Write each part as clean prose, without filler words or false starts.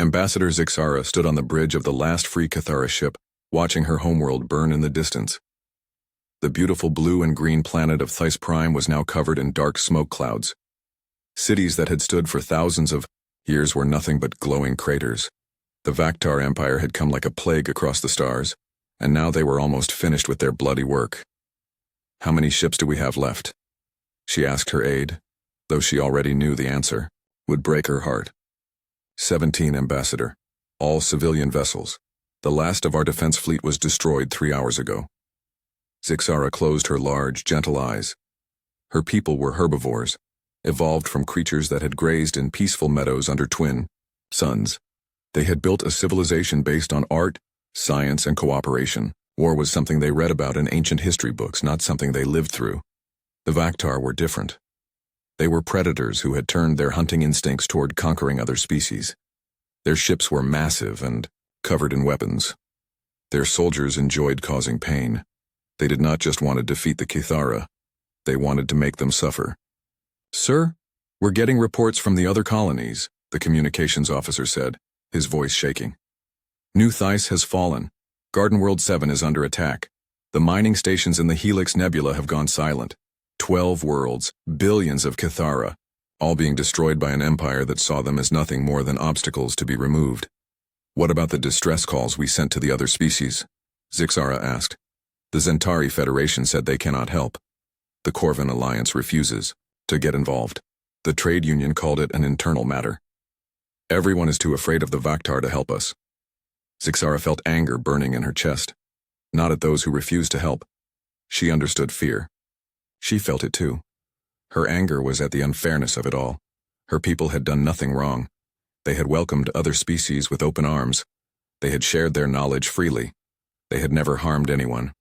Ambassador Zixara stood on the bridge of the last free Cathara ship, watching her homeworld burn in the distance. The beautiful blue and green planet of Thys Prime was now covered in dark smoke clouds. Cities that had stood for thousands of years were nothing but glowing craters. The Vaktar Empire had come like a plague across the stars, and now they were almost finished with their bloody work. "How many ships do we have left?" she asked her aide, though she already knew the answer. Would break her heart. 17, Ambassador. All civilian vessels. The last of our defense fleet was destroyed 3 hours ago. Zixara closed her large, gentle eyes. Her people were herbivores, evolved from creatures that had grazed in peaceful meadows under twin suns. They had built a civilization based on art, science, and cooperation. War was something they read about in ancient history books, not something they lived through. The Vaktar were different. They were predators who had turned their hunting instincts toward conquering other species. Their ships were massive and covered in weapons. Their soldiers enjoyed causing pain. They did not just want to defeat the Cathara, they wanted to make them suffer. "Sir, we're getting reports from the other colonies," the communications officer said, his voice shaking. "New Thys has fallen. Garden World 7 is under attack. The mining stations in the Helix Nebula have gone silent. 12 worlds, billions of Cathara, all being destroyed by an empire that saw them as nothing more than obstacles to be removed." "What about the distress calls we sent to the other species?" Zixara asked. "The Zentari Federation said they cannot help. The Corvin Alliance refuses to get involved. The trade union called it an internal matter. Everyone is too afraid of the Vaktar to help us." Zixara felt anger burning in her chest. Not at those who refused to help. She understood fear. She felt it too. Her anger was at the unfairness of it all. Her people had done nothing wrong. They had welcomed other species with open arms. They had shared their knowledge freely. They had never harmed anyone.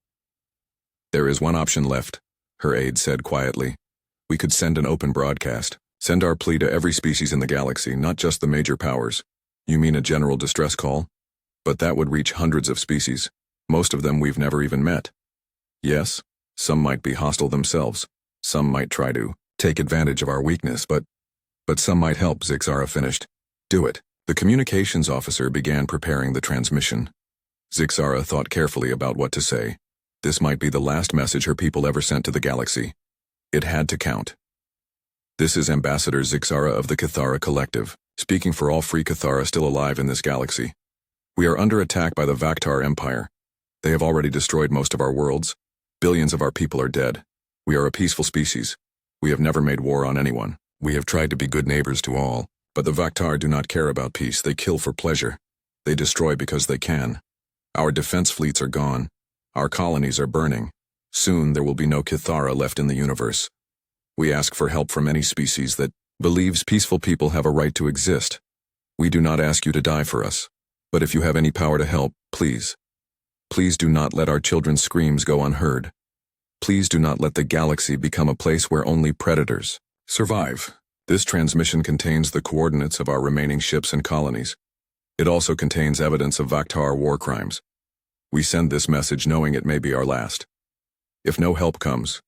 "There is one option left," her aide said quietly. "We could send an open broadcast. Send our plea to every species in the galaxy, not just the major powers." "You mean a general distress call?" "But that would reach hundreds of species. Most of them we've never even met." "Yes, some might be hostile themselves. Some might try to take advantage of our weakness, but some might help," Zixara finished. "Do it." The communications officer began preparing the transmission. Zixara thought carefully about what to say. This might be the last message her people ever sent to the galaxy. It had to count. "This is Ambassador Zixara of the Cathara Collective, speaking for all free Cathara still alive in this galaxy. We are under attack by the Vaktar Empire. They have already destroyed most of our worlds. Billions of our people are dead. We are a peaceful species. We have never made war on anyone. We have tried to be good neighbors to all. But the Vaktar do not care about peace. They kill for pleasure. They destroy because they can. Our defense fleets are gone. Our colonies are burning. Soon there will be no Cathara left in the universe. We ask for help from any species that believes peaceful people have a right to exist. We do not ask you to die for us. But if you have any power to help, please. Please do not let our children's screams go unheard. Please do not let the galaxy become a place where only predators survive." This transmission contains the coordinates of our remaining ships and colonies. It also contains evidence of Vaktar war crimes. We send this message knowing it may be our last. If no help comes,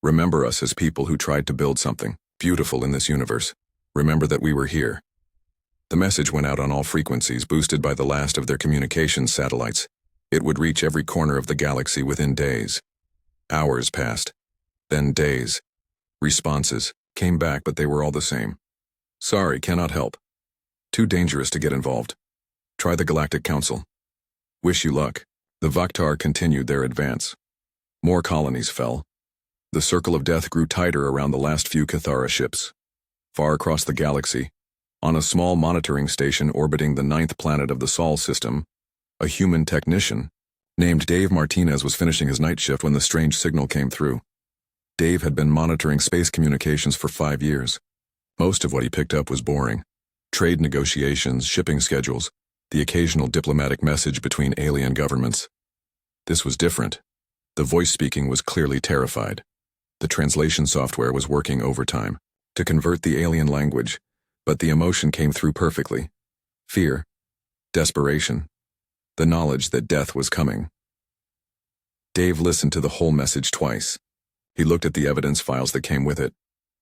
remember us as people who tried to build something beautiful in this universe. Remember that we were here. The message went out on all frequencies, boosted by the last of their communications satellites. It would reach every corner of the galaxy within days. Hours passed, then days. Responses came back, but they were all the same. "Sorry, cannot help. Too dangerous to get involved. Try the Galactic Council. Wish you luck." The Vaktar continued their advance. More colonies fell. The circle of death grew tighter around the last few Cathara ships. Far across the galaxy, on a small monitoring station orbiting the 9th planet of the Sol system, a human technician named Dave Martinez was finishing his night shift when the strange signal came through. Dave had been monitoring space communications for 5 years. Most of what he picked up was boring. Trade negotiations, shipping schedules, the occasional diplomatic message between alien governments. This was different. The voice speaking was clearly terrified. The translation software was working overtime to convert the alien language, but the emotion came through perfectly. Fear, desperation, the knowledge that death was coming. Dave listened to the whole message twice. He looked at the evidence files that came with it.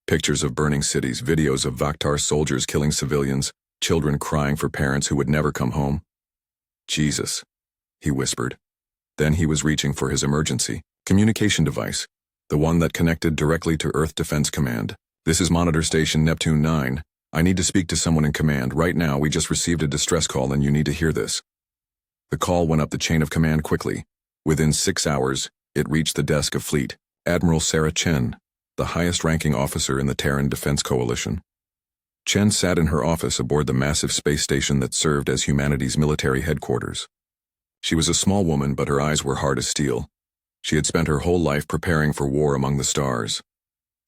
Pictures of burning cities, videos of Vaktar soldiers killing civilians, children crying for parents who would never come home. Jesus, he whispered. Then he was reaching for his emergency communication device, the one that connected directly to Earth Defense Command. This is Monitor Station Neptune 9. I need to speak to someone in command. Right now, we just received a distress call and you need to hear this. The call went up the chain of command quickly. Within 6 hours, it reached the desk of Fleet Admiral Sarah Chen, the highest-ranking officer in the Terran Defense Coalition. Chen sat in her office aboard the massive space station that served as humanity's military headquarters. She was a small woman, but her eyes were hard as steel. She had spent her whole life preparing for war among the stars.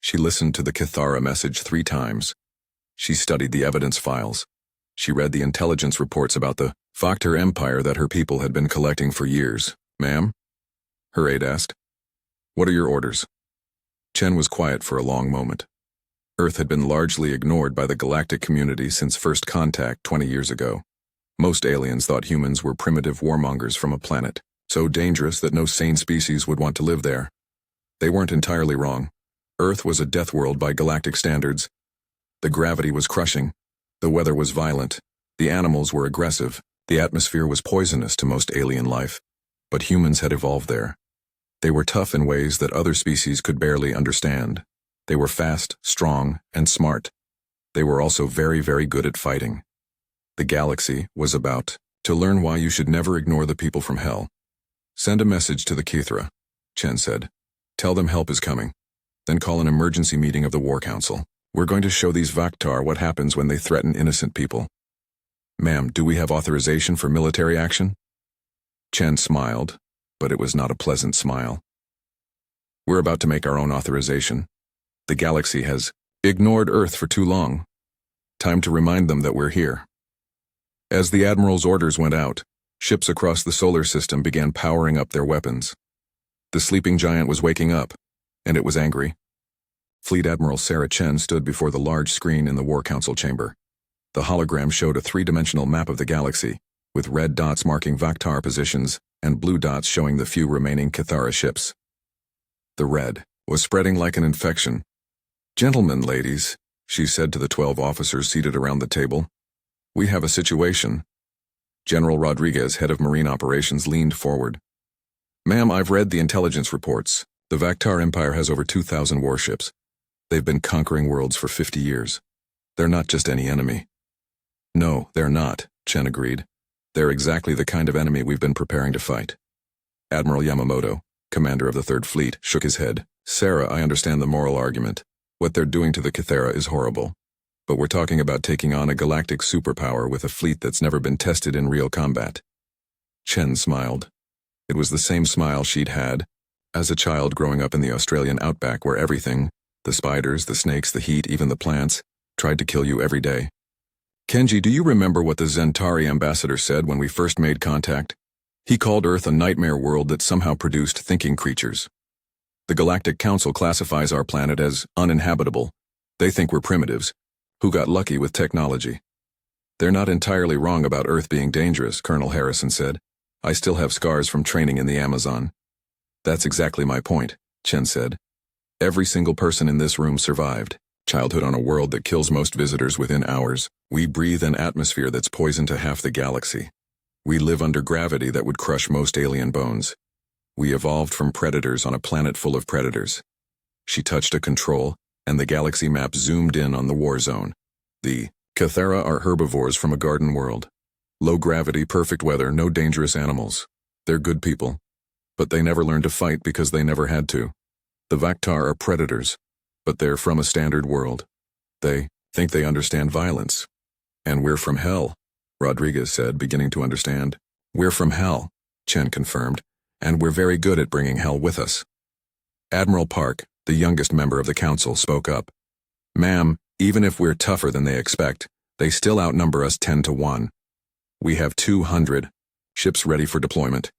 She listened to the Kithara message 3 times. She studied the evidence files. She read the intelligence reports about the Factor Empire that her people had been collecting for years. Ma'am? Her aide asked. What are your orders? Chen was quiet for a long moment. Earth had been largely ignored by the galactic community since first contact 20 years ago. Most aliens thought humans were primitive warmongers from a planet, so dangerous that no sane species would want to live there. They weren't entirely wrong. Earth was a death world by galactic standards. The gravity was crushing. The weather was violent. The animals were aggressive. The atmosphere was poisonous to most alien life. But humans had evolved there. They were tough in ways that other species could barely understand. They were fast, strong, and smart. They were also very, very good at fighting. The galaxy was about to learn why you should never ignore the people from hell. Send a message to the Kithra, Chen said. Tell them help is coming. Then call an emergency meeting of the War Council. We're going to show these Vaktar what happens when they threaten innocent people. Ma'am, do we have authorization for military action? Chen smiled, but it was not a pleasant smile. We're about to make our own authorization. The galaxy has ignored Earth for too long. Time to remind them that we're here. As the Admiral's orders went out, ships across the solar system began powering up their weapons. The sleeping giant was waking up, and it was angry. Fleet Admiral Sarah Chen stood before the large screen in the War Council chamber. The hologram showed a 3-dimensional map of the galaxy, with red dots marking Vaktar positions and blue dots showing the few remaining Kithara ships. The red was spreading like an infection. Gentlemen, ladies, she said to the 12 officers seated around the table. We have a situation. General Rodriguez, head of Marine Operations, leaned forward. Ma'am, I've read the intelligence reports. The Vaktar Empire has over 2,000 warships. They've been conquering worlds for 50 years. They're not just any enemy. No, they're not, Chen agreed. They're exactly the kind of enemy we've been preparing to fight. Admiral Yamamoto, commander of the Third Fleet, shook his head. Sarah, I understand the moral argument. What they're doing to the Kithara is horrible. But we're talking about taking on a galactic superpower with a fleet that's never been tested in real combat. Chen smiled. It was the same smile she'd had as a child growing up in the Australian outback where everything, the spiders, the snakes, the heat, even the plants, tried to kill you every day. Kenji, do you remember what the Zentari ambassador said when we first made contact? He called Earth a nightmare world that somehow produced thinking creatures. The Galactic Council classifies our planet as uninhabitable. They think we're primitives, who got lucky with technology. They're not entirely wrong about Earth being dangerous, Colonel Harrison said. I still have scars from training in the Amazon. That's exactly my point, Chen said. Every single person in this room survived. Childhood on a world that kills most visitors within hours. We breathe an atmosphere that's poison to half the galaxy. We live under gravity that would crush most alien bones. We evolved from predators on a planet full of predators. She touched a control, and the galaxy map zoomed in on the war zone. The Kithara are herbivores from a garden world. Low gravity, perfect weather, no dangerous animals. They're good people. But they never learned to fight because they never had to. The Vaktar are predators, but they're from a standard world. They think they understand violence. And we're from hell, Rodriguez said, beginning to understand. We're from hell, Chen confirmed, and we're very good at bringing hell with us. Admiral Park, the youngest member of the council, spoke up. Ma'am, even if we're tougher than they expect, they still outnumber us 10-1. We have 200 ships ready for deployment.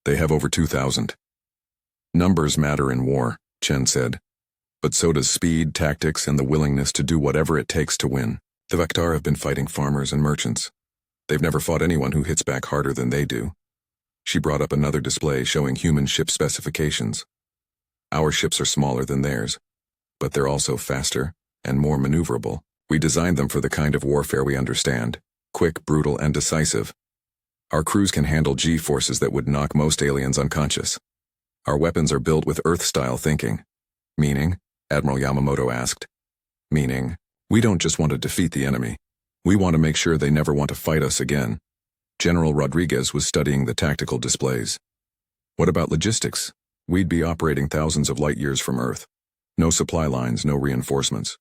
They have over 2,000. Numbers matter in war, Chen said. But so does speed, tactics, and the willingness to do whatever it takes to win. The Vaktar have been fighting farmers and merchants. They've never fought anyone who hits back harder than they do. She brought up another display showing human ship specifications. Our ships are smaller than theirs, but they're also faster and more maneuverable. We designed them for the kind of warfare we understand, quick, brutal, and decisive. Our crews can handle G-forces that would knock most aliens unconscious. Our weapons are built with Earth-style thinking. Meaning? Admiral Yamamoto asked. Meaning, we don't just want to defeat the enemy. We want to make sure they never want to fight us again. General Rodriguez was studying the tactical displays. What about logistics? We'd be operating thousands of light years from Earth. No supply lines, no reinforcements.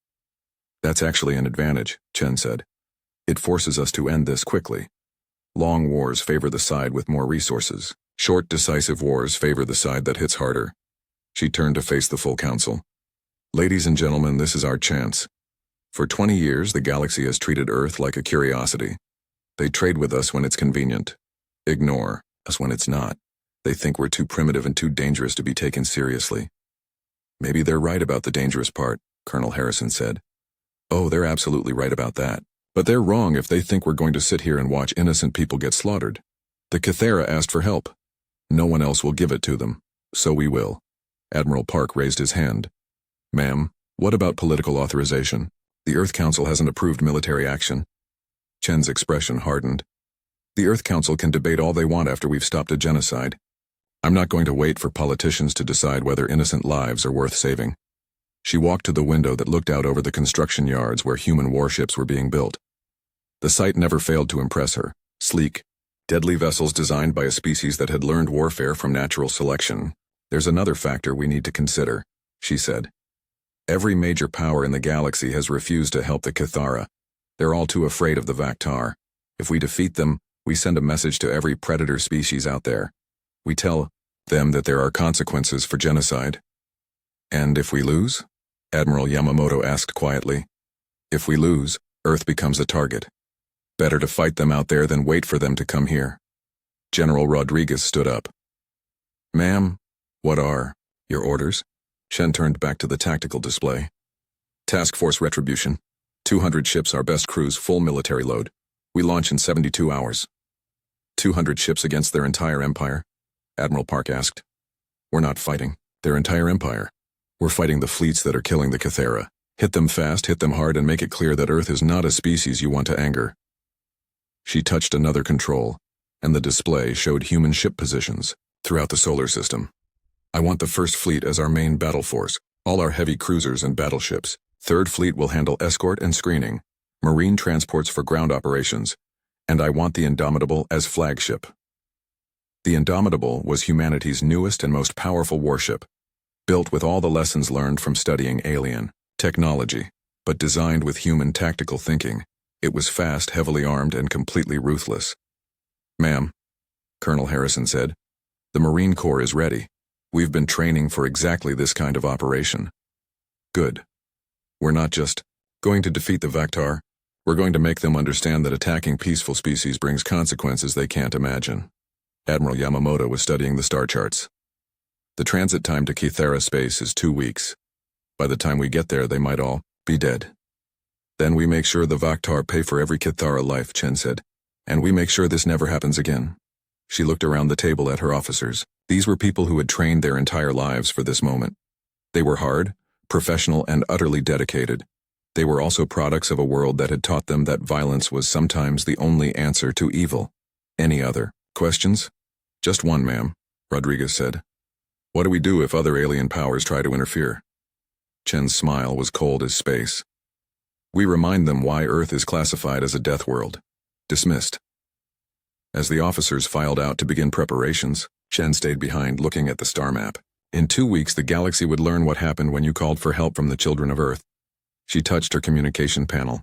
That's actually an advantage, Chen said. It forces us to end this quickly. Long wars favor the side with more resources. Short, decisive wars favor the side that hits harder. She turned to face the full council. Ladies and gentlemen, this is our chance. For 20 years, the galaxy has treated Earth like a curiosity. They trade with us when it's convenient. Ignore us when it's not. They think we're too primitive and too dangerous to be taken seriously. Maybe they're right about the dangerous part, Colonel Harrison said. Oh, they're absolutely right about that. But they're wrong if they think we're going to sit here and watch innocent people get slaughtered. The Cathera asked for help. No one else will give it to them. So we will. Admiral Park raised his hand. Ma'am, what about political authorization? The Earth Council hasn't approved military action. Chen's expression hardened. The Earth Council can debate all they want after we've stopped a genocide. I'm not going to wait for politicians to decide whether innocent lives are worth saving. She walked to the window that looked out over the construction yards where human warships were being built. The sight never failed to impress her. Sleek, deadly vessels designed by a species that had learned warfare from natural selection. There's another factor we need to consider, she said. Every major power in the galaxy has refused to help the Cathara. They're all too afraid of the Vaktar. If we defeat them, we send a message to every predator species out there. We tell them that there are consequences for genocide. And if we lose? Admiral Yamamoto asked quietly. If we lose, Earth becomes a target. Better to fight them out there than wait for them to come here. General Rodriguez stood up. Ma'am, what are your orders? Shen turned back to the tactical display. Task Force Retribution. 200 ships, our best crews, full military load. We launch in 72 hours. 200 ships against their entire empire? Admiral Park asked. We're not fighting their entire empire. We're fighting the fleets that are killing the Cathera. Hit them fast, hit them hard, and make it clear that Earth is not a species you want to anger. She touched another control, and the display showed human ship positions throughout the solar system. I want the First Fleet as our main battle force, all our heavy cruisers and battleships. Third Fleet will handle escort and screening, marine transports for ground operations, and I want the Indomitable as flagship. The Indomitable was humanity's newest and most powerful warship, built with all the lessons learned from studying alien technology, but designed with human tactical thinking. It was fast, heavily armed, and completely ruthless. Ma'am, Colonel Harrison said, the Marine Corps is ready. We've been training for exactly this kind of operation. Good. We're not just going to defeat the Vaktar. We're going to make them understand that attacking peaceful species brings consequences they can't imagine. Admiral Yamamoto was studying the star charts. The transit time to Cathera space is 2 weeks. By the time we get there, they might all be dead. Then we make sure the Vaktar pay for every Cathara life, Chen said. And we make sure this never happens again. She looked around the table at her officers. These were people who had trained their entire lives for this moment. They were hard, professional, and utterly dedicated. They were also products of a world that had taught them that violence was sometimes the only answer to evil. Any other questions? Just one, ma'am, Rodriguez said. What do we do if other alien powers try to interfere? Chen's smile was cold as space. We remind them why Earth is classified as a death world. Dismissed. As the officers filed out to begin preparations, Chen stayed behind looking at the star map. In 2 weeks, the galaxy would learn what happened when you called for help from the children of Earth. She touched her communication panel.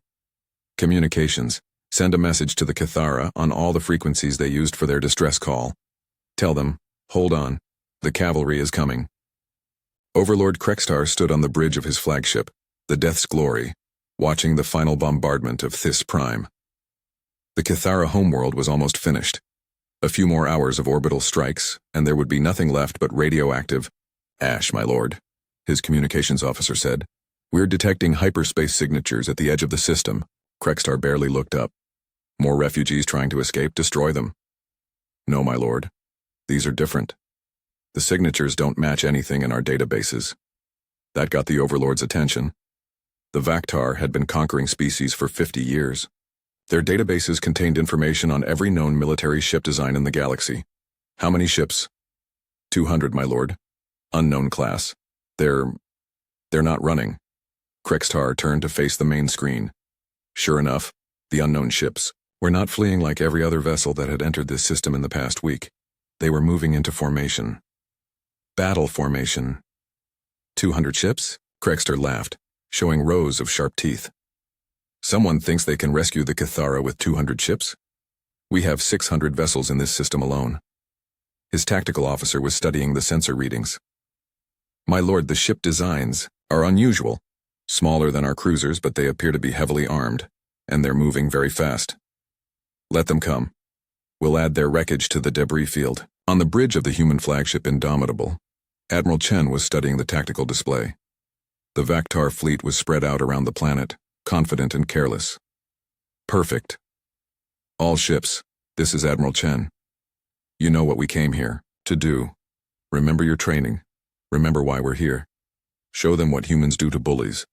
Communications. Send a message to the Cathara on all the frequencies they used for their distress call. Tell them, hold on, the cavalry is coming. Overlord Krextar stood on the bridge of his flagship, the Death's Glory, watching the final bombardment of Thys Prime. The Cathara homeworld was almost finished. A few more hours of orbital strikes, and there would be nothing left but radioactive ash, my lord, his communications officer said. We're detecting hyperspace signatures at the edge of the system. Krextar barely looked up. More refugees trying to escape, destroy them. No, my lord. These are different. The signatures don't match anything in our databases. That got the Overlord's attention. The Vaktar had been conquering species for 50 years. Their databases contained information on every known military ship design in the galaxy. How many ships? 200, my lord. Unknown class. They're not running. Krextar turned to face the main screen. Sure enough, the unknown ships were not fleeing like every other vessel that had entered this system in the past week. They were moving into formation. Battle formation. 200 ships? Krextar laughed, showing rows of sharp teeth. Someone thinks they can rescue the Cathara with 200 ships? We have 600 vessels in this system alone. His tactical officer was studying the sensor readings. My lord, the ship designs are unusual. Smaller than our cruisers, but they appear to be heavily armed, and they're moving very fast. Let them come. We'll add their wreckage to the debris field. On the bridge of the human flagship Indomitable, Admiral Chen was studying the tactical display. The Vaktar fleet was spread out around the planet, confident and careless. Perfect. All ships, this is Admiral Chen. You know what we came here to do. Remember your training. Remember why we're here. Show them what humans do to bullies.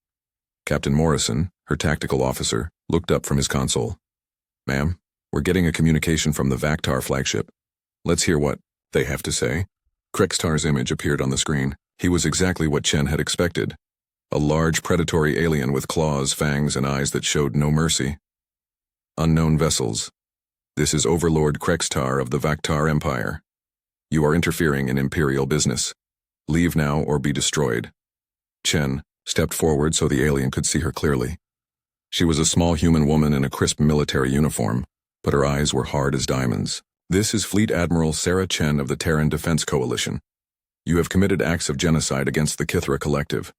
Captain Morrison, her tactical officer, looked up from his console. Ma'am, we're getting a communication from the Vaktar flagship. Let's hear what they have to say. Krextar's image appeared on the screen. He was exactly what Chen had expected. A large predatory alien with claws, fangs, and eyes that showed no mercy. Unknown vessels. This is Overlord Krextar of the Vaktar Empire. You are interfering in Imperial business. Leave now or be destroyed. Chen stepped forward so the alien could see her clearly. She was a small human woman in a crisp military uniform, but her eyes were hard as diamonds. This is Fleet Admiral Sarah Chen of the Terran Defense Coalition. You have committed acts of genocide against the Kithra Collective.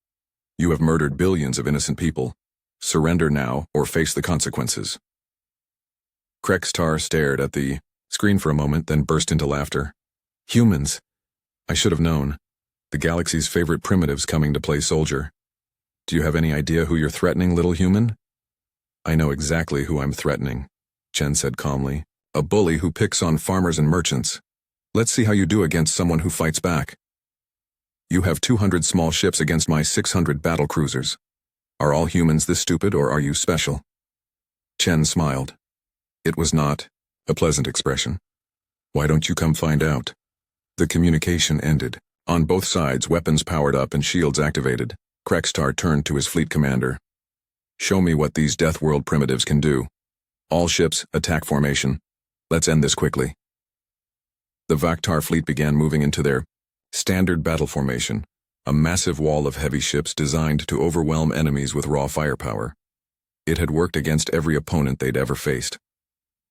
You have murdered billions of innocent people. Surrender now or face the consequences. Krextar stared at the screen for a moment, then burst into laughter. Humans. I should have known. The galaxy's favorite primitives coming to play soldier. Do you have any idea who you're threatening, little human? I know exactly who I'm threatening, Chen said calmly. A bully who picks on farmers and merchants. Let's see how you do against someone who fights back. You have 200 small ships against my 600 battle cruisers. Are all humans this stupid, or are you special? Chen smiled. It was not a pleasant expression. Why don't you come find out? The communication ended. On both sides, weapons powered up and shields activated. Krextar turned to his fleet commander. Show me what these Deathworld primitives can do. All ships, attack formation. Let's end this quickly. The Vaktar fleet began moving into their standard battle formation, a massive wall of heavy ships designed to overwhelm enemies with raw firepower. It had worked against every opponent they'd ever faced.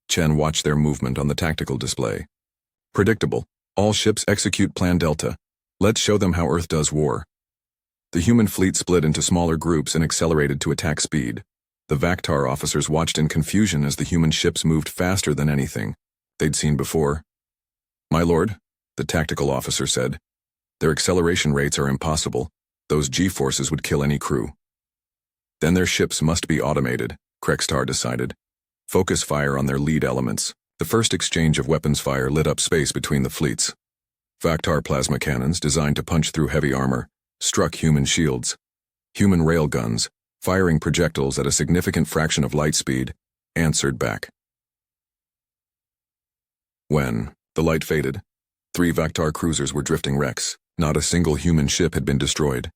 Chen watched their movement on the tactical display. Predictable. All ships execute Plan Delta. Let's show them how Earth does war. The human fleet split into smaller groups and accelerated to attack speed. The Vaktar officers watched in confusion as the human ships moved faster than anything they'd seen before. My lord, the tactical officer said, their acceleration rates are impossible. Those G-forces would kill any crew. Then their ships must be automated, Krextar decided. Focus fire on their lead elements. The first exchange of weapons fire lit up space between the fleets. Vaktar plasma cannons, designed to punch through heavy armor, struck human shields. Human railguns, firing projectiles at a significant fraction of light speed, answered back. When the light faded, 3 Vaktar cruisers were drifting wrecks. Not a single human ship had been destroyed.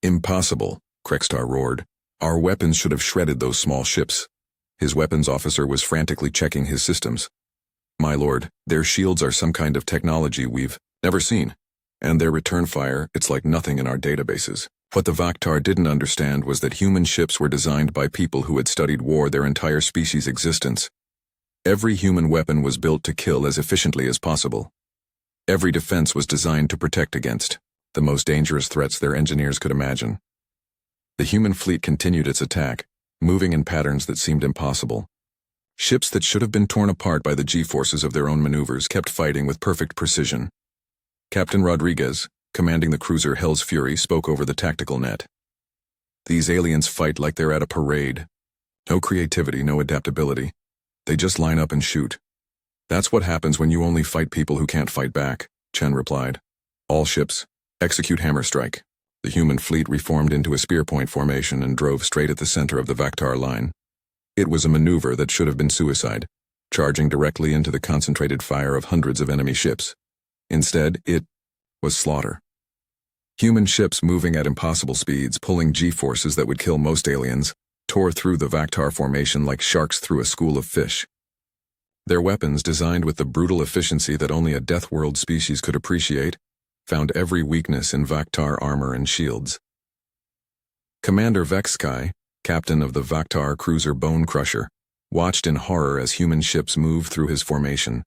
Impossible, Krextar roared. Our weapons should have shredded those small ships. His weapons officer was frantically checking his systems. My lord, their shields are some kind of technology we've never seen. And their return fire, it's like nothing in our databases. What the Vaktar didn't understand was that human ships were designed by people who had studied war their entire species' existence. Every human weapon was built to kill as efficiently as possible. Every defense was designed to protect against the most dangerous threats their engineers could imagine. The human fleet continued its attack, moving in patterns that seemed impossible. Ships that should have been torn apart by the G-forces of their own maneuvers kept fighting with perfect precision. Captain Rodriguez, commanding the cruiser Hell's Fury, spoke over the tactical net. These aliens fight like they're at a parade. No creativity, no adaptability. They just line up and shoot. That's what happens when you only fight people who can't fight back, Chen replied. All ships, execute hammer strike. The human fleet reformed into a spear point formation and drove straight at the center of the Vaktar line. It was a maneuver that should have been suicide, charging directly into the concentrated fire of hundreds of enemy ships. Instead, it was slaughter. Human ships moving at impossible speeds, pulling G-forces that would kill most aliens, tore through the Vaktar formation like sharks through a school of fish. Their weapons, designed with the brutal efficiency that only a Deathworld species could appreciate, found every weakness in Vaktar armor and shields. Commander Vexkai, captain of the Vaktar cruiser Bone Crusher, watched in horror as human ships moved through his formation.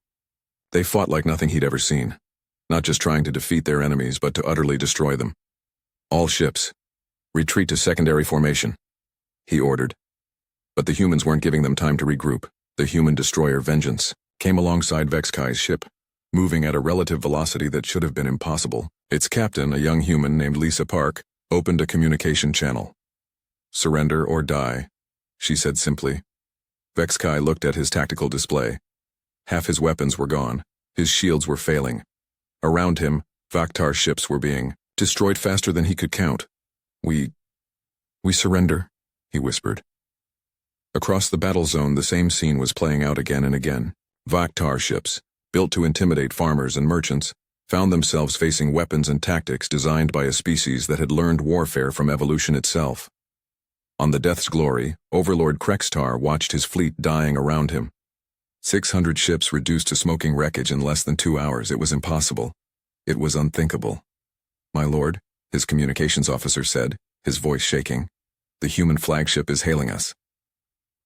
They fought like nothing he'd ever seen, not just trying to defeat their enemies but to utterly destroy them. All ships, retreat to secondary formation, he ordered. But the humans weren't giving them time to regroup. The human destroyer Vengeance came alongside Vexkai's ship, moving at a relative velocity that should have been impossible. Its captain, a young human named Lisa Park, opened a communication channel. "Surrender or die," she said simply. Vexkai looked at his tactical display. Half his weapons were gone. His shields were failing. Around him, Vaktar ships were being destroyed faster than he could count. We surrender," he whispered. Across the battle zone, the same scene was playing out again and again. Vaktar ships, built to intimidate farmers and merchants, found themselves facing weapons and tactics designed by a species that had learned warfare from evolution itself. On the Death's Glory, Overlord Krextar watched his fleet dying around him. 600 ships reduced to smoking wreckage in less than 2 hours. It was impossible. It was unthinkable. "My lord," his communications officer said, his voice shaking, "the human flagship is hailing us."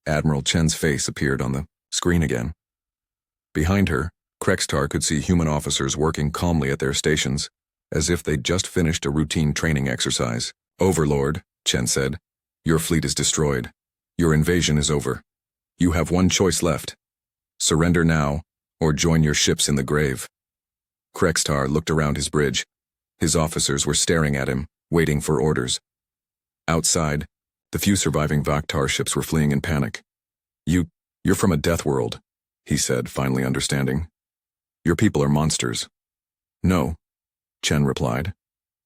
Admiral Chen's face appeared on the screen again. Behind her, Krextar could see human officers working calmly at their stations, as if they'd just finished a routine training exercise. "Overlord," Chen said, "your fleet is destroyed. Your invasion is over. You have one choice left. Surrender now, or join your ships in the grave." Krextar looked around his bridge. His officers were staring at him, waiting for orders. Outside, the few surviving Vaktar ships were fleeing in panic. You're from a death world," he said, finally understanding. "Your people are monsters." "No," Chen replied.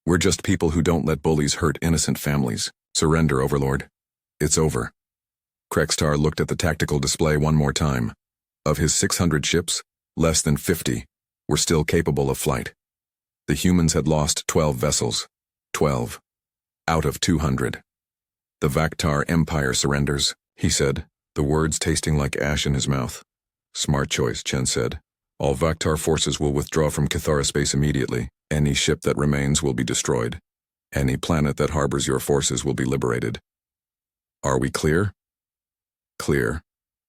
"We're just people who don't let bullies hurt innocent families. Surrender, Overlord. It's over." Krextar looked at the tactical display one more time. Of his 600 ships, less than 50 were still capable of flight. The humans had lost 12 vessels. 12 out of 200. "The Vaktar Empire surrenders," he said, the words tasting like ash in his mouth. "Smart choice," Chen said. "All Vaktar forces will withdraw from Cathara space immediately. Any ship that remains will be destroyed. Any planet that harbors your forces will be liberated. Are we clear?" "Clear,"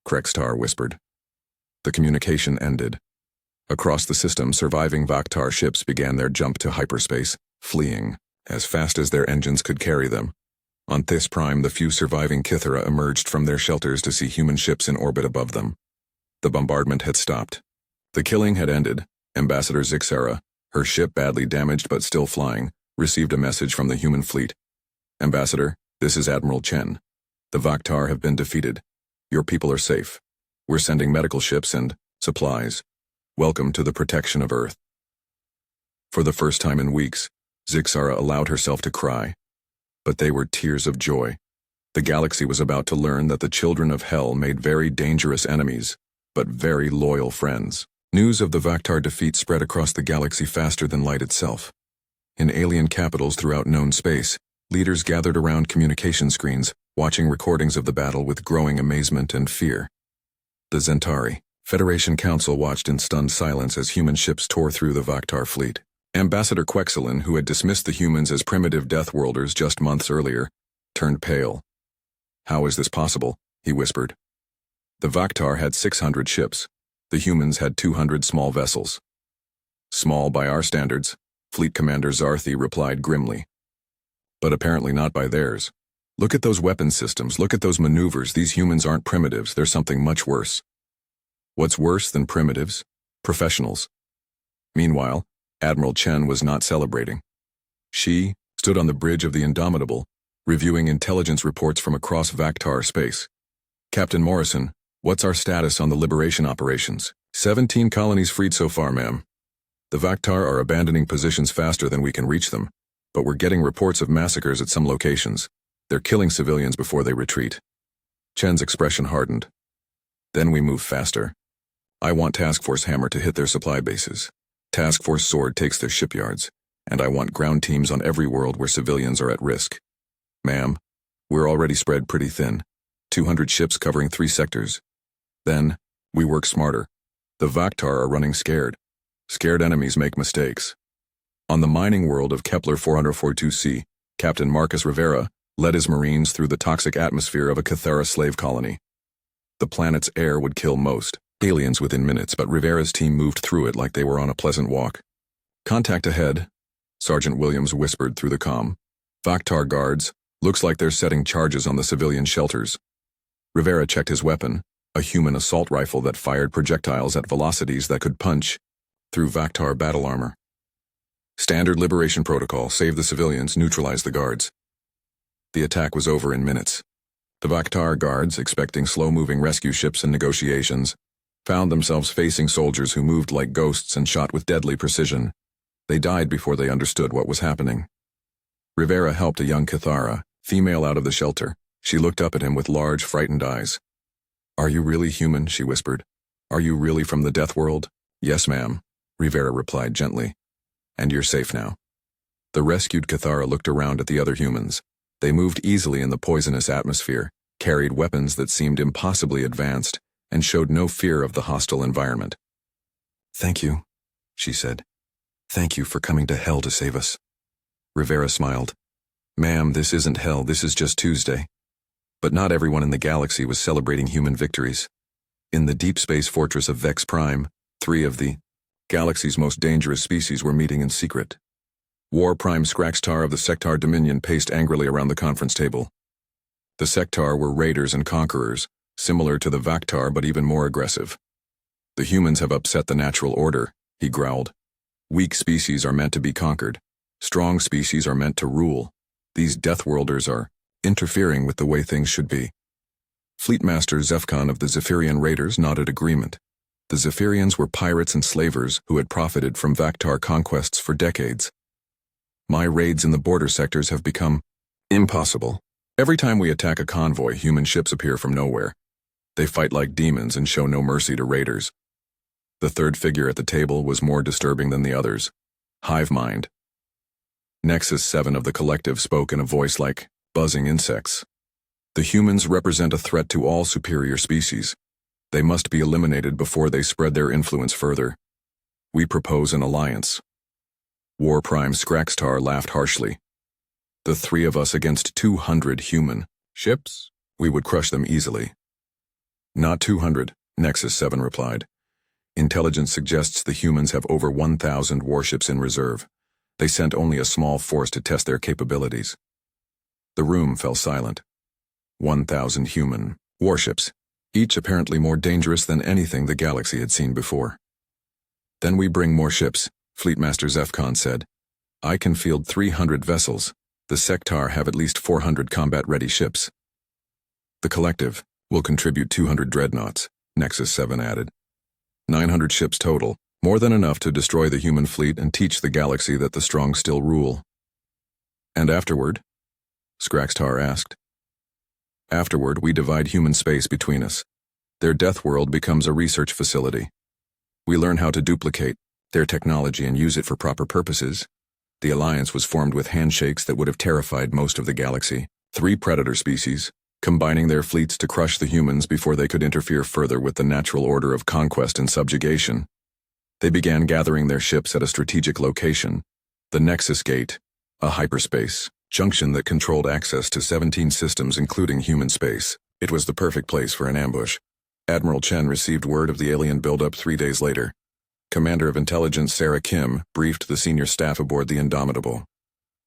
Krextar whispered. The communication ended. Across the system, surviving Vaktar ships began their jump to hyperspace, fleeing, as fast as their engines could carry them. On Thys Prime, the few surviving Kithara emerged from their shelters to see human ships in orbit above them. The bombardment had stopped. The killing had ended. Ambassador Zixara, her ship badly damaged but still flying, received a message from the human fleet. "Ambassador, this is Admiral Chen. The Vaktar have been defeated. Your people are safe. We're sending medical ships and supplies. Welcome to the protection of Earth." For the first time in weeks, Zixara allowed herself to cry. But they were tears of joy. The galaxy was about to learn that the children of Hell made very dangerous enemies, but very loyal friends. News of the Vaktar defeat spread across the galaxy faster than light itself. In alien capitals throughout known space, leaders gathered around communication screens, watching recordings of the battle with growing amazement and fear. The Zentari Federation Council watched in stunned silence as human ships tore through the Vaktar fleet. Ambassador Quexelin, who had dismissed the humans as primitive Deathworlders just months earlier, turned pale. "How is this possible?" he whispered. "The Vaktar had 600 ships. The humans had 200 small vessels." "Small by our standards," Fleet Commander Zarthi replied grimly. "But apparently not by theirs. Look at those weapon systems, look at those maneuvers. These humans aren't primitives, they're something much worse." "What's worse than primitives? Professionals." Meanwhile, Admiral Chen was not celebrating. She stood on the bridge of the Indomitable, reviewing intelligence reports from across Vaktar space. "Captain Morrison, what's our status on the liberation operations?" 17 colonies freed so far, ma'am. The Vaktar are abandoning positions faster than we can reach them, but we're getting reports of massacres at some locations. They're killing civilians before they retreat." Chen's expression hardened. Then we move faster. I want Task Force Hammer to hit their supply bases. Task Force Sword takes their shipyards. And I want ground teams on every world where civilians are at risk. Ma'am, we're already spread pretty thin. 200 ships covering 3 sectors. Then, we work smarter. The Vaktar are running scared. Scared enemies make mistakes. On the mining world of Kepler 442c, Captain Marcus Rivera led his Marines through the toxic atmosphere of a Cathara slave colony. The planet's air would kill most aliens within minutes, but Rivera's team moved through it like they were on a pleasant walk. Contact ahead, Sergeant Williams whispered through the comm. Vaktar guards, looks like they're setting charges on the civilian shelters. Rivera checked his weapon, a human assault rifle that fired projectiles at velocities that could punch through Vaktar battle armor. Standard liberation protocol, save the civilians, neutralize the guards. The attack was over in minutes. The Vaktar guards, expecting slow-moving rescue ships and negotiations, found themselves facing soldiers who moved like ghosts and shot with deadly precision. They died before they understood what was happening. Rivera helped a young Cathara, female, out of the shelter. She looked up at him with large, frightened eyes. "Are you really human?" she whispered. "Are you really from the death world?" "Yes, ma'am," Rivera replied gently. "And you're safe now." The rescued Cathara looked around at the other humans. They moved easily in the poisonous atmosphere, carried weapons that seemed impossibly advanced, and showed no fear of the hostile environment. "Thank you," she said. "Thank you for coming to hell to save us." Rivera smiled. "Ma'am, this isn't hell, this is just Tuesday." But not everyone in the galaxy was celebrating human victories. In the deep space fortress of Vex Prime, 3 of the galaxy's most dangerous species were meeting in secret. War Prime Skraxtar of the Sectar Dominion paced angrily around the conference table. The Sectar were raiders and conquerors, similar to the Vaktar but even more aggressive. "The humans have upset the natural order," he growled. "Weak species are meant to be conquered. Strong species are meant to rule. These Deathworlders are interfering with the way things should be." Fleetmaster Zephkon of the Zephyrian Raiders nodded agreement. The Zephyrians were pirates and slavers who had profited from Vaktar conquests for decades. "My raids in the border sectors have become impossible. Every time we attack a convoy, human ships appear from nowhere. They fight like demons and show no mercy to raiders." The third figure at the table was more disturbing than the others. Hive Mind. Nexus 7 of the collective spoke in a voice like buzzing insects. "The humans represent a threat to all superior species. They must be eliminated before they spread their influence further. We propose an alliance." War Prime Skraxtar laughed harshly. "The 3 of us against 200 human ships? We would crush them easily." "Not 200, Nexus 7 replied. "Intelligence suggests the humans have over 1,000 warships in reserve. They sent only a small force to test their capabilities." The room fell silent. 1,000 human warships, each apparently more dangerous than anything the galaxy had seen before. "Then we bring more ships," Fleetmaster Zephkon said. "I can field 300 vessels. The Sectar have at least 400 combat-ready ships." "The collective will contribute 200 dreadnoughts," Nexus 7 added. 900 ships total, more than enough to destroy the human fleet and teach the galaxy that the strong still rule. "And afterward?" Skraxtar asked. "Afterward, we divide human space between us. Their death world becomes a research facility. We learn how to duplicate their technology and use it for proper purposes." The alliance was formed with handshakes that would have terrified most of the galaxy. 3 predator species, combining their fleets to crush the humans before they could interfere further with the natural order of conquest and subjugation. They began gathering their ships at a strategic location, the Nexus Gate, a hyperspace junction that controlled access to 17 systems including human space. It was the perfect place for an ambush. Admiral Chen received word of the alien buildup 3 days later. Commander of Intelligence Sarah Kim briefed the senior staff aboard the Indomitable.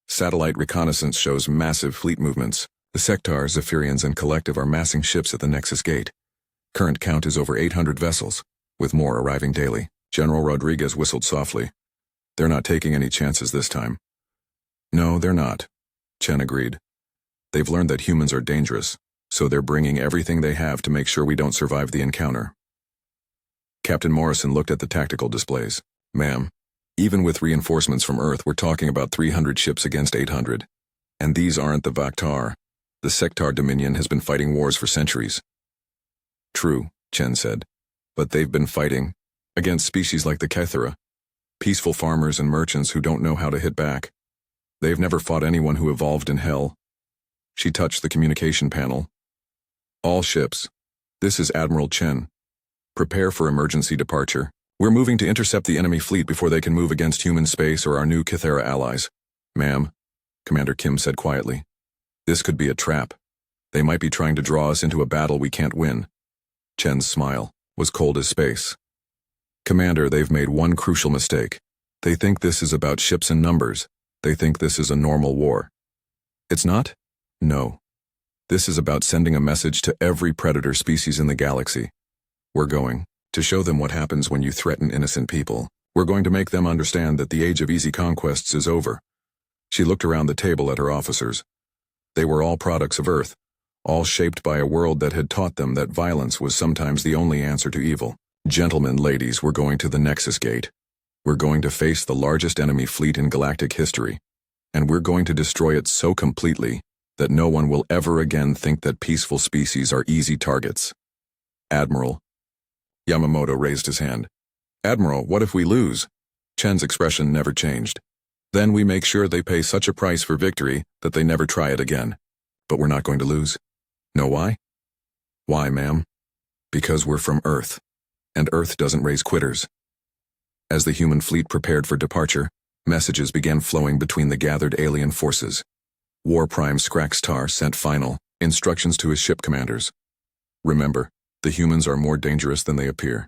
"Satellite reconnaissance shows massive fleet movements. The Sectar, Zephyrians, and Collective are massing ships at the Nexus Gate. Current count is over 800 vessels, with more arriving daily." General Rodriguez whistled softly. "They're not taking any chances this time." "No, they're not," Chen agreed. "They've learned that humans are dangerous, so they're bringing everything they have to make sure we don't survive the encounter." Captain Morrison looked at the tactical displays. "Ma'am, even with reinforcements from Earth, we're talking about 300 ships against 800. And these aren't the Vaktar. The Sectar Dominion has been fighting wars for centuries. True, Chen said. But they've been fighting against species like the Kethera, peaceful farmers and merchants who don't know how to hit back. They've never fought anyone who evolved in hell. She touched the communication panel. All ships. This is Admiral Chen. Prepare for emergency departure. We're moving to intercept the enemy fleet before they can move against human space or our new Kethera allies. Ma'am, Commander Kim said quietly. This could be a trap. They might be trying to draw us into a battle we can't win. Chen's smile was cold as space. Commander, they've made one crucial mistake. They think this is about ships and numbers. They think this is a normal war. It's not? No. This is about sending a message to every predator species in the galaxy. We're going to show them what happens when you threaten innocent people. We're going to make them understand that the age of easy conquests is over. She looked around the table at her officers. They were all products of Earth, all shaped by a world that had taught them that violence was sometimes the only answer to evil. Gentlemen, ladies, we're going to the Nexus Gate. We're going to face the largest enemy fleet in galactic history, and we're going to destroy it so completely that no one will ever again think that peaceful species are easy targets. Admiral. Yamamoto raised his hand. Admiral, what if we lose? Chen's expression never changed. Then we make sure they pay such a price for victory that they never try it again. But we're not going to lose. Know why? Why, ma'am? Because we're from Earth, and Earth doesn't raise quitters. As the human fleet prepared for departure, messages began flowing between the gathered alien forces. War Prime Skraxtar sent final instructions to his ship commanders. Remember, the humans are more dangerous than they appear.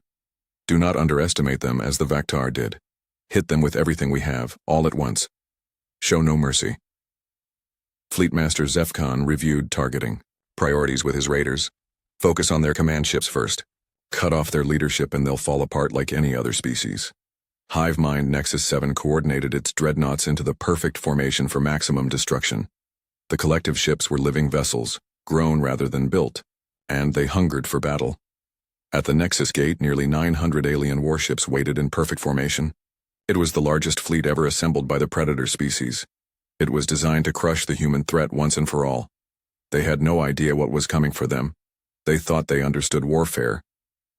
Do not underestimate them as the Vaktar did. Hit them with everything we have, all at once. Show no mercy. Fleetmaster Zefcon reviewed targeting priorities with his raiders. Focus on their command ships first. Cut off their leadership and they'll fall apart like any other species. Hive Mind Nexus 7 coordinated its dreadnoughts into the perfect formation for maximum destruction. The collective ships were living vessels, grown rather than built, and they hungered for battle. At the Nexus Gate, nearly 900 alien warships waited in perfect formation. It was the largest fleet ever assembled by the predator species. It was designed to crush the human threat once and for all. They had no idea what was coming for them. They thought they understood warfare.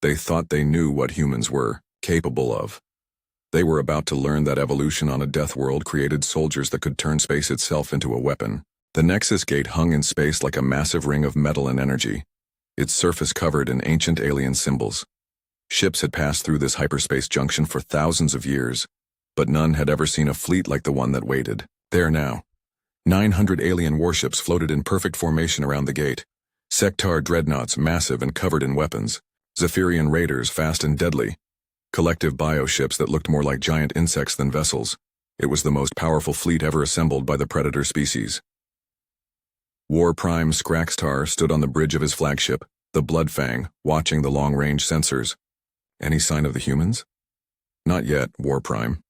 They thought they knew what humans were capable of. They were about to learn that evolution on a death world created soldiers that could turn space itself into a weapon. The Nexus Gate hung in space like a massive ring of metal and energy, its surface covered in ancient alien symbols. Ships had passed through this hyperspace junction for thousands of years, but none had ever seen a fleet like the one that waited. There now. 900 alien warships floated in perfect formation around the gate. Sectar dreadnoughts massive and covered in weapons. Zephyrian raiders fast and deadly. Collective bioships that looked more like giant insects than vessels. It was the most powerful fleet ever assembled by the predator species. War Prime Skraxtar stood on the bridge of his flagship, the Bloodfang, watching the long-range sensors. Any sign of the humans? Not yet, War Prime.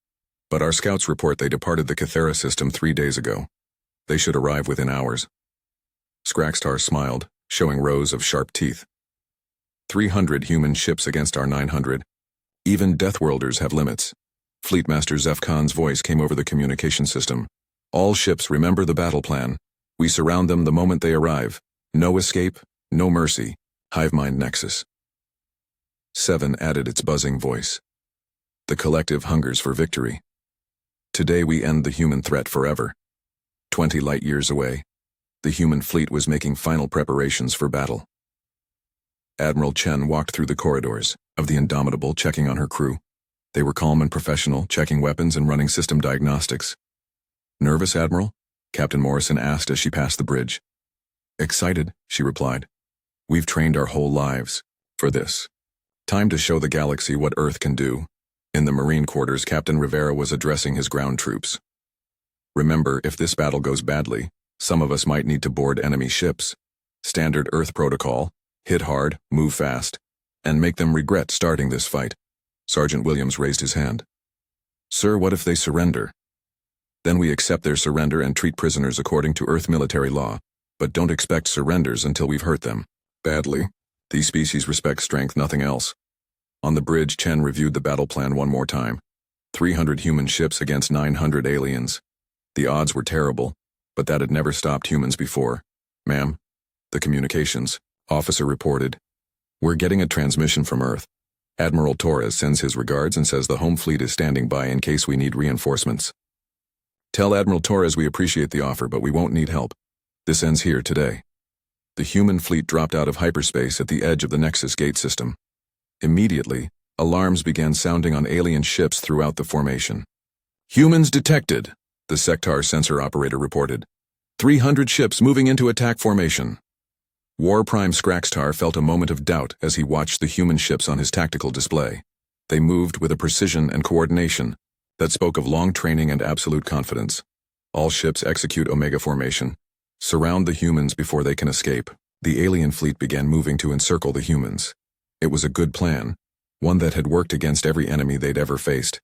But our scouts report they departed the Kethera system 3 days ago. They should arrive within hours. Skraxtar smiled, showing rows of sharp teeth. 300 human ships against our 900. Even Deathworlders have limits. Fleetmaster Zefcon's voice came over the communication system. All ships remember the battle plan. We surround them the moment they arrive. No escape, no mercy. Hivemind Nexus. 7 added its buzzing voice. The collective hungers for victory. Today we end the human threat forever. 20 light years away, the human fleet was making final preparations for battle. Admiral Chen walked through the corridors of the Indomitable, checking on her crew. They were calm and professional, checking weapons and running system diagnostics. Nervous, Admiral? Captain Morrison asked as she passed the bridge. Excited, she replied. We've trained our whole lives for this. Time to show the galaxy what Earth can do. In the Marine quarters, Captain Rivera was addressing his ground troops. Remember, if this battle goes badly, some of us might need to board enemy ships. Standard Earth protocol, hit hard, move fast, and make them regret starting this fight. Sergeant Williams raised his hand. Sir, what if they surrender? Then we accept their surrender and treat prisoners according to Earth military law, but don't expect surrenders until we've hurt them badly. These species respect strength, nothing else. On the bridge, Chen reviewed the battle plan one more time. 300 human ships against 900 aliens. The odds were terrible, but that had never stopped humans before. Ma'am, The communications officer reported, "We're getting a transmission from Earth. Admiral Torres sends his regards and says the home fleet is standing by in case we need reinforcements. Tell Admiral Torres we appreciate the offer, but we won't need help. This ends here today." The human fleet dropped out of hyperspace at the edge of the Nexus gate system. Immediately, alarms began sounding on alien ships throughout the formation. "Humans detected," the sector sensor operator reported. 300 ships moving into attack formation. War Prime Skraxtar felt a moment of doubt as he watched the human ships on his tactical display. They moved with a precision and coordination that spoke of long training and absolute confidence. All ships execute Omega formation. Surround the humans before they can escape. The alien fleet began moving to encircle the humans. It was a good plan, one that had worked against every enemy they'd ever faced.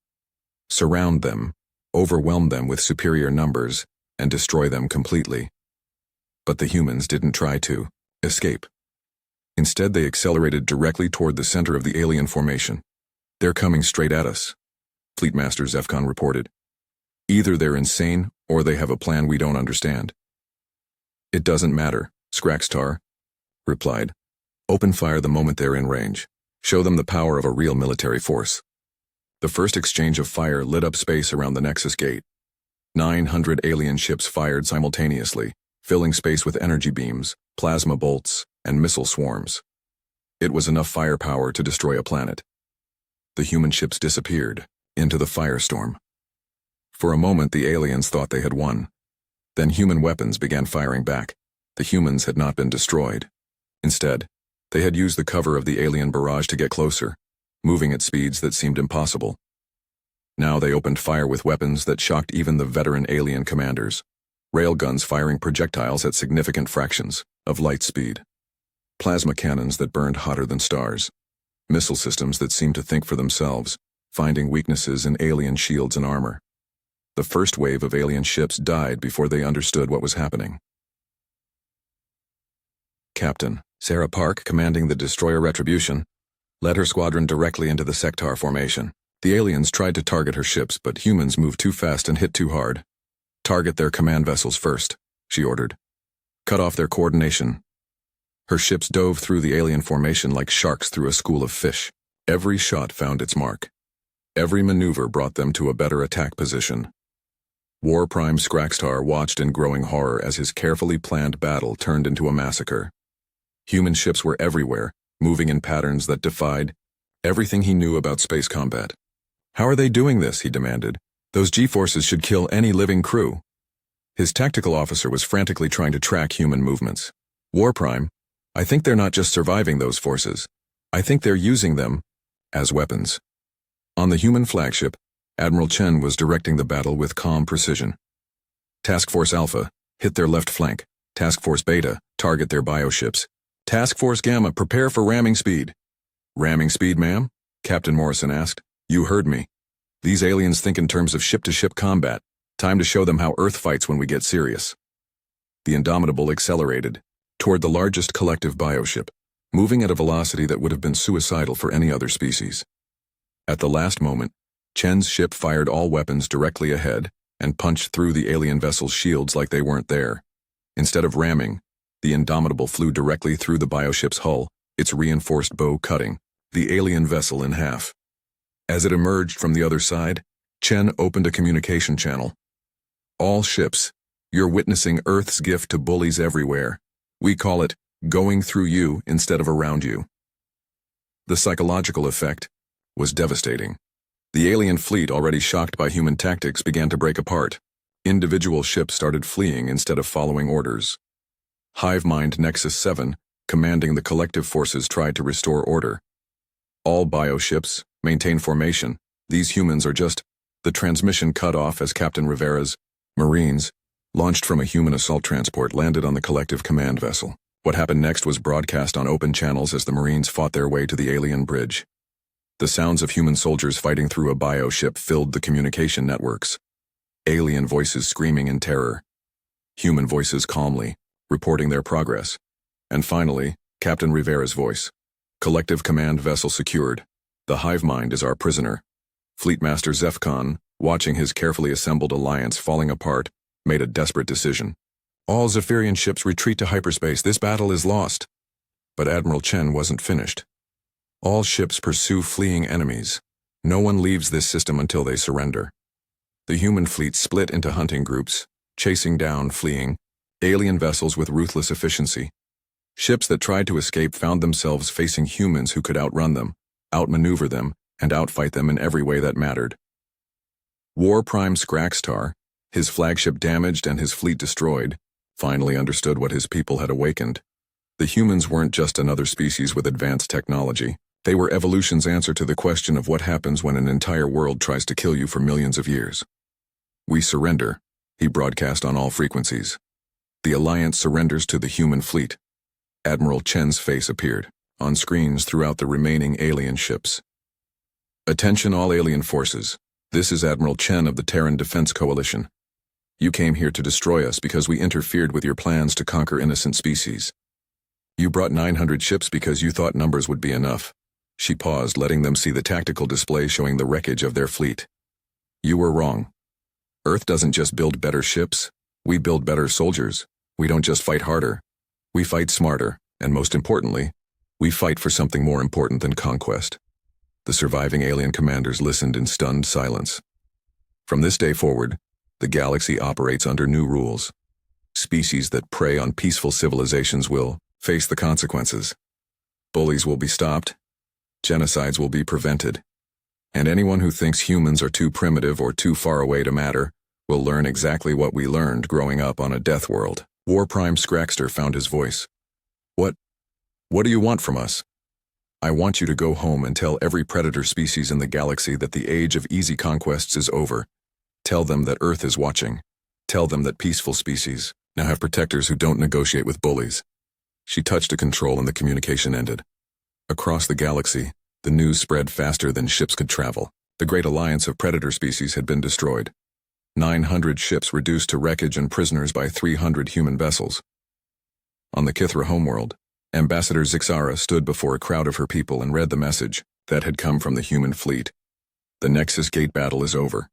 Surround them, overwhelm them with superior numbers, and destroy them completely. But the humans didn't try to escape. Instead, they accelerated directly toward the center of the alien formation. "They're coming straight at us," Fleetmaster Zefcon reported. "Either they're insane or they have a plan we don't understand." "It doesn't matter," Skraxtar replied. "Open fire the moment they're in range. Show them the power of a real military force." The first exchange of fire lit up space around the Nexus gate. 900 alien ships fired simultaneously, filling space with energy beams, plasma bolts, and missile swarms. It was enough firepower to destroy a planet. The human ships disappeared into the firestorm. For a moment, the aliens thought they had won. Then human weapons began firing back. The humans had not been destroyed. Instead, they had used the cover of the alien barrage to get closer, moving at speeds that seemed impossible. Now they opened fire with weapons that shocked even the veteran alien commanders. Railguns firing projectiles at significant fractions of light speed. Plasma cannons that burned hotter than stars. Missile systems that seemed to think for themselves, finding weaknesses in alien shields and armor. The first wave of alien ships died before they understood what was happening. Captain Sarah Park, commanding the destroyer Retribution, led her squadron directly into the sector formation. The aliens tried to target her ships, but humans moved too fast and hit too hard. "Target their command vessels first," she ordered. "Cut off their coordination." Her ships dove through the alien formation like sharks through a school of fish. Every shot found its mark. Every maneuver brought them to a better attack position. War Prime Skraxtar watched in growing horror as his carefully planned battle turned into a massacre. Human ships were everywhere, moving in patterns that defied everything he knew about space combat. "How are they doing this?" he demanded. "Those G-forces should kill any living crew." His tactical officer was frantically trying to track human movements. "War Prime, I think they're not just surviving those forces. I think they're using them as weapons." On the human flagship, Admiral Chen was directing the battle with calm precision. "Task Force Alpha, hit their left flank. Task Force Beta, target their bioships. Task Force Gamma, prepare for ramming speed." "Ramming speed, ma'am?" Captain Morrison asked. "You heard me. These aliens think in terms of ship-to-ship combat. Time to show them how Earth fights when we get serious." The Indomitable accelerated toward the largest collective bioship, moving at a velocity that would have been suicidal for any other species. At the last moment, Chen's ship fired all weapons directly ahead and punched through the alien vessel's shields like they weren't there. Instead of ramming, the Indomitable flew directly through the bioship's hull, its reinforced bow cutting the alien vessel in half. As it emerged from the other side, Chen opened a communication channel. "All ships, you're witnessing Earth's gift to bullies everywhere. We call it going through you instead of around you." The psychological effect was devastating. The alien fleet, already shocked by human tactics, began to break apart. Individual ships started fleeing instead of following orders. Hive Mind Nexus 7, commanding the collective forces, tried to restore order. "All bioships, maintain formation. These humans are just..." The transmission cut off as Captain Rivera's Marines, launched from a human assault transport, landed on the collective command vessel. What happened next was broadcast on open channels as the Marines fought their way to the alien bridge. The sounds of human soldiers fighting through a bioship filled the communication networks. Alien voices screaming in terror. Human voices calmly, reporting their progress. And finally, Captain Rivera's voice. "Collective command vessel secured. The hive mind is our prisoner." Fleetmaster Zefcon, watching his carefully assembled alliance falling apart, made a desperate decision. All Zephyrian ships retreat to hyperspace. This battle is lost. But Admiral Chen wasn't finished. All ships pursue fleeing enemies. No one leaves this system until they surrender. The human fleet split into hunting groups, chasing down fleeing alien vessels with ruthless efficiency. Ships that tried to escape found themselves facing humans who could outrun them, outmaneuver them, and outfight them in every way that mattered. War Prime Skrakstar, his flagship damaged and his fleet destroyed, finally understood what his people had awakened. The humans weren't just another species with advanced technology. They were evolution's answer to the question of what happens when an entire world tries to kill you for millions of years. We surrender, he broadcast on all frequencies. The Alliance surrenders to the human fleet. Admiral Chen's face appeared on screens throughout the remaining alien ships. Attention all alien forces. This is Admiral Chen of the Terran Defense Coalition. You came here to destroy us because we interfered with your plans to conquer innocent species. You brought 900 ships because you thought numbers would be enough. She paused, letting them see the tactical display showing the wreckage of their fleet. You were wrong. Earth doesn't just build better ships. We build better soldiers. We don't just fight harder. We fight smarter, and most importantly, we fight for something more important than conquest. The surviving alien commanders listened in stunned silence. From this day forward, the galaxy operates under new rules. Species that prey on peaceful civilizations will face the consequences. Bullies will be stopped. Genocides will be prevented. And anyone who thinks humans are too primitive or too far away to matter will learn exactly what we learned growing up on a death world. War Prime Skrakster found his voice. What do you want from us? I want you to go home and tell every predator species in the galaxy that the age of easy conquests is over. Tell them that Earth is watching. Tell them that peaceful species now have protectors who don't negotiate with bullies. She touched a control and the communication ended. Across the galaxy, the news spread faster than ships could travel. The great alliance of predator species had been destroyed. 900 ships reduced to wreckage and prisoners by 300 human vessels. On the Kithra homeworld, Ambassador Zixara stood before a crowd of her people and read the message that had come from the human fleet. The Nexus Gate battle is over.